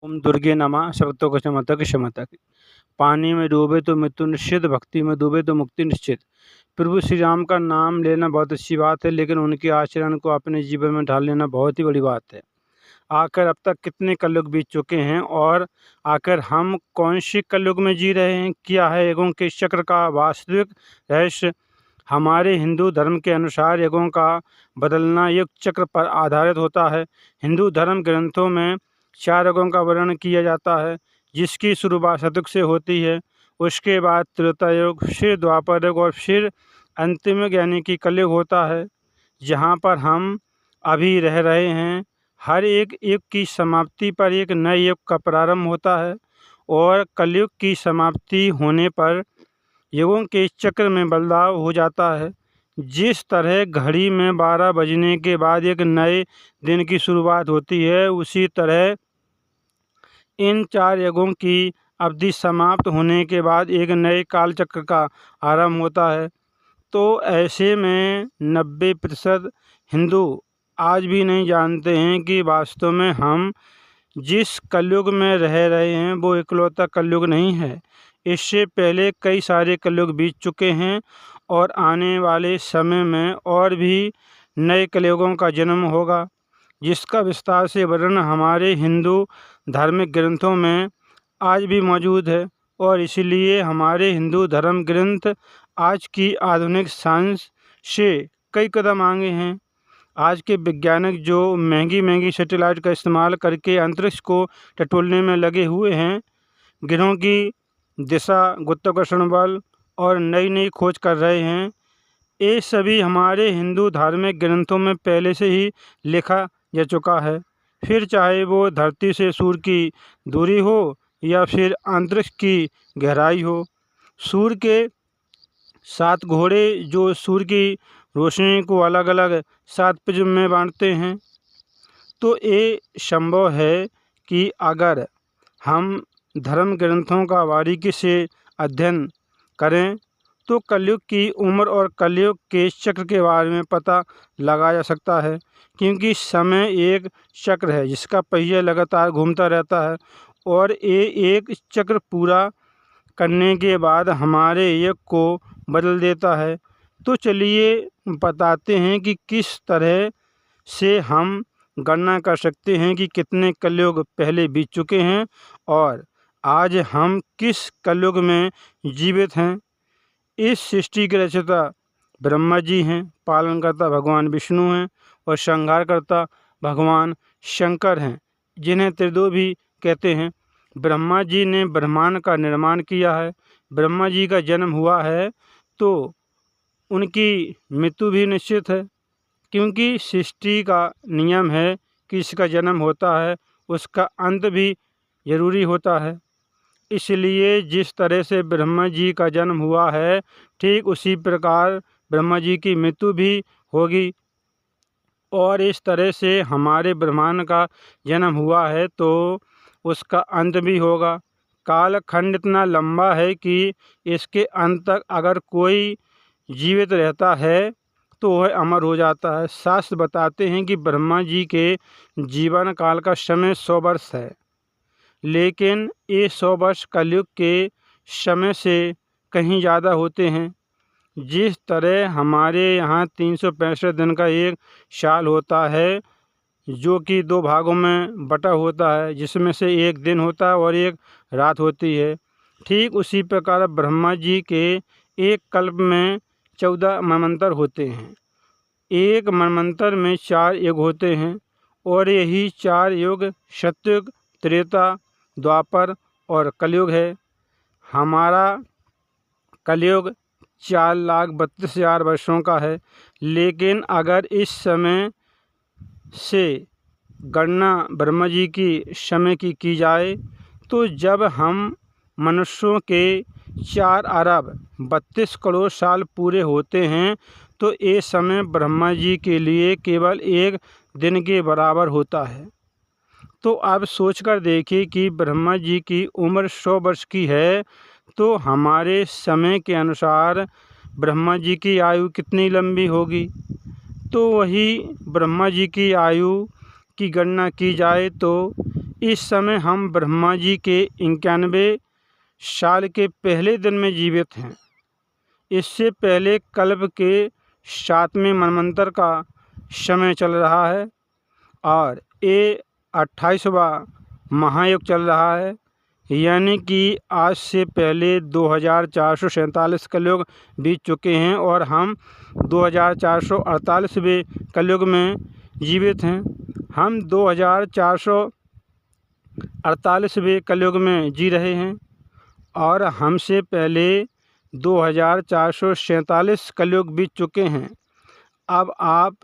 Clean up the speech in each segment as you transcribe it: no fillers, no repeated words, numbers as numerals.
ओम दुर्गे नमः शब्दों को शमतक शमतक। पानी में डूबे तो मृत्यु निश्चित, भक्ति में डूबे तो मुक्ति निश्चित। प्रभु श्री राम का नाम लेना बहुत अच्छी बात है, लेकिन उनके आचरण को अपने जीवन में ढाल लेना बहुत ही बड़ी बात है। आखिर अब तक कितने कलयुग बीत चुके हैं और आखिर हम कौन सी कलयुग में जी रहे हैं? क्या है युगों के चक्र का वास्तविक रहस्य? हमारे हिंदू धर्म के अनुसार युगों का बदलना युग चक्र पर आधारित होता है। हिंदू धर्म ग्रंथों में 4 युगों का वर्णन किया जाता है, जिसकी शुरुआत सतयुग से होती है। उसके बाद त्रेता युग, फिर द्वापर युग और फिर अंतिम युग यानी कि कलयुग होता है, जहाँ पर हम अभी रह रहे हैं। हर एक युग की समाप्ति पर एक नए युग का प्रारंभ होता है और कलयुग की समाप्ति होने पर युगों के चक्र में बदलाव हो जाता है। जिस तरह घड़ी में 12 बजने के बाद एक नए दिन की शुरुआत होती है, उसी तरह इन 4 युगों की अवधि समाप्त होने के बाद एक नए काल चक्र का आरंभ होता है। तो ऐसे में 90% हिंदू आज भी नहीं जानते हैं कि वास्तव में हम जिस कलयुग में रह रहे हैं वो इकलौता कलयुग नहीं है। इससे पहले कई सारे कलयुग बीत चुके हैं और आने वाले समय में और भी नए कलयुगों का जन्म होगा, जिसका विस्तार से वर्णन हमारे हिंदू धार्मिक ग्रंथों में आज भी मौजूद है। और इसलिए हमारे हिंदू धर्म ग्रंथ आज की आधुनिक साइंस से कई कदम आगे हैं। आज के वैज्ञानिक जो महंगी सैटेलाइट का इस्तेमाल करके अंतरिक्ष को टटोलने में लगे हुए हैं, ग्रहों की दिशा, गुरुत्वाकर्षण बल और नई खोज कर रहे हैं, ये सभी हमारे हिंदू धार्मिक ग्रंथों में पहले से ही लिखा जा चुका है। फिर चाहे वो धरती से सूर्य की दूरी हो या फिर अंतरिक्ष की गहराई हो। सूर्य के 7 घोड़े जो सूर्य की रोशनी को अलग अलग 7 प्रिज्म में बांटते हैं। तो ये संभव है कि अगर हम धर्म ग्रंथों का बारीकी से अध्ययन करें तो कलयुग की उम्र और कलयुग के चक्र के बारे में पता लगाया जा सकता है, क्योंकि समय एक चक्र है जिसका पहिया लगातार घूमता रहता है और ये एक चक्र पूरा करने के बाद हमारे युग को बदल देता है। तो चलिए बताते हैं कि किस तरह से हम गणना कर सकते हैं कि कितने कलयुग पहले बीत चुके हैं और आज हम किस कलयुग में जीवित हैं। इस सृष्टि के रचयिता ब्रह्मा जी हैं, पालनकर्ता भगवान विष्णु हैं और संहारकर्ता भगवान शंकर हैं, जिन्हें त्रिदो भी कहते हैं। ब्रह्मा जी ने ब्रह्मांड का निर्माण किया है। ब्रह्मा जी का जन्म हुआ है तो उनकी मृत्यु भी निश्चित है, क्योंकि सृष्टि का नियम है कि इसका जन्म होता है उसका अंत भी जरूरी होता है। इसलिए जिस तरह से ब्रह्मा जी का जन्म हुआ है, ठीक उसी प्रकार ब्रह्मा जी की मृत्यु भी होगी। और इस तरह से हमारे ब्रह्मांड का जन्म हुआ है तो उसका अंत भी होगा। कालखंड इतना लंबा है कि इसके अंत तक अगर कोई जीवित रहता है तो वह अमर हो जाता है। शास्त्र बताते हैं कि ब्रह्मा जी के जीवन काल का समय 100 वर्ष है, लेकिन ये 100 वर्ष कलयुग के समय से कहीं ज़्यादा होते हैं। जिस तरह हमारे यहाँ 365 दिन का एक साल होता है, जो कि 2 भागों में बटा होता है, जिसमें से एक दिन होता है और एक रात होती है, ठीक उसी प्रकार ब्रह्मा जी के एक कल्प में 14 मनवंतर होते हैं। एक मनवंतर में 4 युग होते हैं और यही 4 युग सतयुग, त्रेता, द्वापर और कलयुग है। हमारा कलयुग 4,32,000 वर्षों का है, लेकिन अगर इस समय से गणना ब्रह्मा जी की समय की जाए तो जब हम मनुष्यों के 4 अरब 32 करोड़ साल पूरे होते हैं तो ये समय ब्रह्मा जी के लिए केवल एक दिन के बराबर होता है। तो आप सोचकर देखिए कि ब्रह्मा जी की उम्र 100 वर्ष की है, तो हमारे समय के अनुसार ब्रह्मा जी की आयु कितनी लंबी होगी। तो वही ब्रह्मा जी की आयु की गणना की जाए तो इस समय हम ब्रह्मा जी के 91 साल के पहले दिन में जीवित हैं। इससे पहले कल्प के 7वें मनवंतर का समय चल रहा है और ये 28वां महायुग चल रहा है, यानी कि आज से पहले 2447 कलयुग बीत चुके हैं और हम 2448वें कलयुग में जीवित हैं। हम 2448वें कलयुग में जी रहे हैं और हमसे पहले 2447 कलयुग बीत चुके हैं। अब आप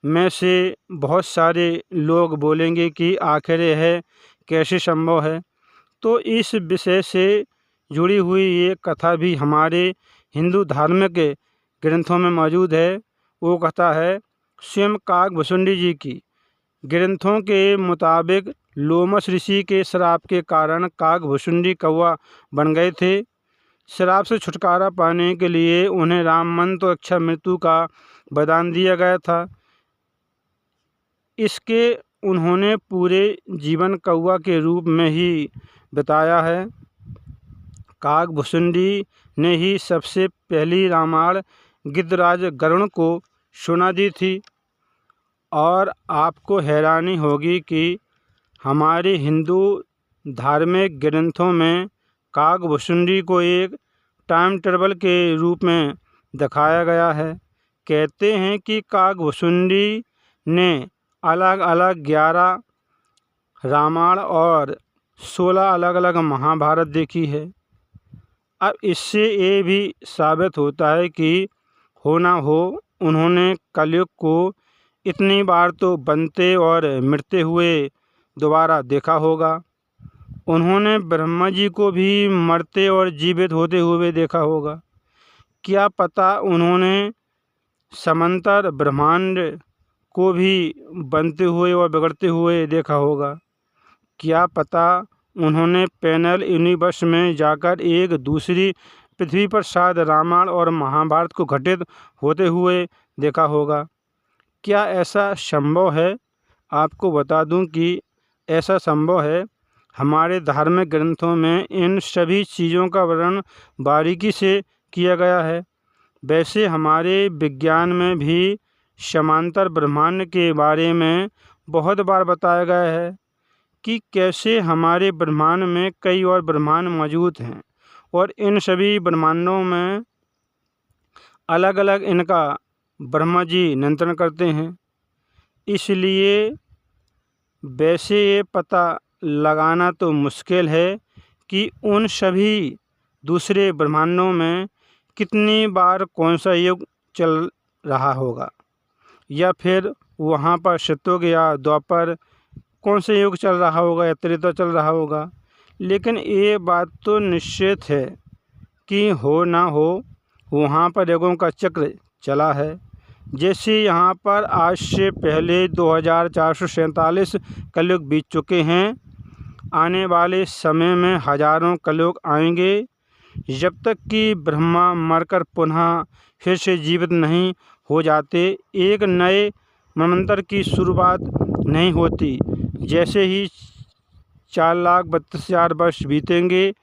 में से बहुत सारे लोग बोलेंगे कि आखिर यह कैसे संभव है। तो इस विषय से जुड़ी हुई ये कथा भी हमारे हिंदू धार्मिक ग्रंथों में मौजूद है। वो कथा है स्वयं काकभुसुंडी जी की। ग्रंथों के मुताबिक लोमस ऋषि के श्राप के कारण काकभुसुंडी कौवा बन गए थे। श्राप से छुटकारा पाने के लिए उन्हें राम मंत्र और अक्षय मृत्यु का वरदान दिया गया था। इसके उन्होंने पूरे जीवन कौवा के रूप में ही बिताया है। काकभुसुंडी ने ही सबसे पहली रामायण गिद्धराज गरुड़ को सुना दी थी। और आपको हैरानी होगी कि हमारे हिंदू धार्मिक ग्रंथों में काकभुसुंडी को एक टाइम टेबल के रूप में दिखाया गया है। कहते हैं कि काकभुसुंडी ने अलग अलग 11 रामायण और 16 अलग अलग महाभारत देखी है। अब इससे ये भी साबित होता है कि हो ना हो उन्होंने कलयुग को इतनी बार तो बनते और मरते हुए दोबारा देखा होगा। उन्होंने ब्रह्मा जी को भी मरते और जीवित होते हुए देखा होगा। क्या पता उन्होंने समंतर ब्रह्मांड को भी बनते हुए और बिगड़ते हुए देखा होगा। क्या पता उन्होंने पैनल यूनिवर्स में जाकर एक दूसरी पृथ्वी पर शायद रामायण और महाभारत को घटित होते हुए देखा होगा। क्या ऐसा संभव है? आपको बता दूं कि ऐसा संभव है। हमारे धार्मिक ग्रंथों में इन सभी चीज़ों का वर्णन बारीकी से किया गया है। वैसे हमारे विज्ञान में भी समांतर ब्रह्मांड के बारे में बहुत बार बताया गया है कि कैसे हमारे ब्रह्मांड में कई और ब्रह्मांड मौजूद हैं और इन सभी ब्रह्मांडों में अलग अलग इनका ब्रह्मा जी नियंत्रण करते हैं। इसलिए वैसे ये पता लगाना तो मुश्किल है कि उन सभी दूसरे ब्रह्मांडों में कितनी बार कौन सा युग चल रहा होगा, या फिर वहाँ पर सतयुग या द्वापर कौन से युग चल रहा होगा या त्रेता चल रहा होगा। लेकिन ये बात तो निश्चित है कि हो ना हो वहाँ पर युगों का चक्र चला है। जैसे यहाँ पर आज से पहले 2447 कलयुग बीत चुके हैं। आने वाले समय में हजारों कलयुग आएंगे जब तक कि ब्रह्मा मरकर पुनः फिर से जीवित नहीं हो जाते, एक नए मनवंतर की शुरुआत नहीं होती। जैसे ही 4,32,000 वर्ष बीतेंगे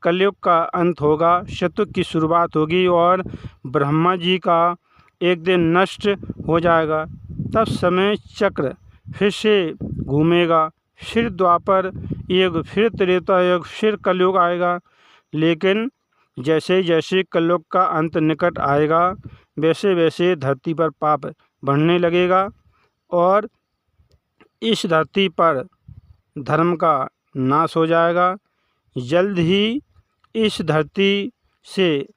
कलयुग का अंत होगा, सतयुग की शुरुआत होगी और ब्रह्मा जी का एक दिन नष्ट हो जाएगा। तब समय चक्र फिर से घूमेगा, फिर द्वापर युग, फिर त्रेता युग, फिर कलयुग आएगा। लेकिन जैसे जैसे कलयुग का अंत निकट आएगा वैसे वैसे धरती पर पाप बढ़ने लगेगा और इस धरती पर धर्म का नाश हो जाएगा। जल्द ही इस धरती से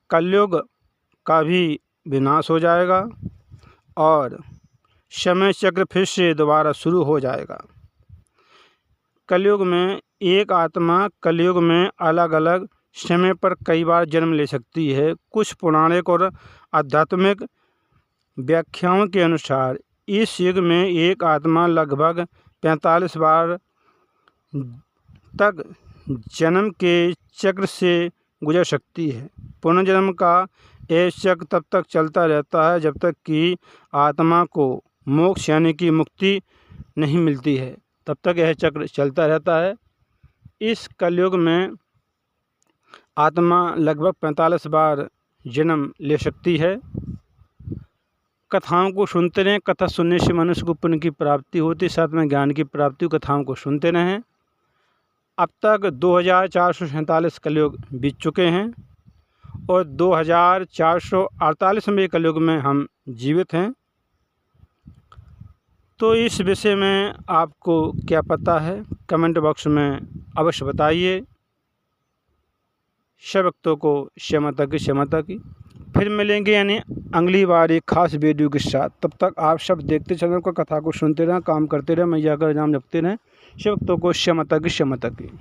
कलयुग का भी विनाश हो जाएगा और समय चक्र फिर से दोबारा शुरू हो जाएगा। कलयुग में एक आत्मा कलयुग में अलग अलग समय पर कई बार जन्म ले सकती है। कुछ पौराणिक और आध्यात्मिक व्याख्याओं के अनुसार इस युग में एक आत्मा लगभग 45 बार तक जन्म के चक्र से गुजर सकती है। पुनर्जन्म का यह चक्र तब तक चलता रहता है जब तक कि आत्मा को मोक्ष यानी कि मुक्ति नहीं मिलती है, तब तक यह चक्र चलता रहता है। इस कलयुग में आत्मा लगभग 45 बार जन्म ले सकती है। कथाओं को सुनते रहें, कथा सुनने से मनुष्य को पुण्य की प्राप्ति होती है, साथ में ज्ञान की प्राप्ति। कथाओं को सुनते रहें। अब तक 2447 कलयुग बीत चुके हैं और 2448वें कलयुग में हम जीवित हैं। तो इस विषय में आपको क्या पता है, कमेंट बॉक्स में अवश्य बताइए। सब भक्तों को क्षमता की क्षमता की। फिर मिलेंगे यानी अगली बार एक खास वीडियो के साथ। तब तक आप सब देखते चैनल को, कथा को सुनते रहें, काम करते रहें, मैया का नाम जपते रहें। सब भक्तों को क्षमता की क्षमता की।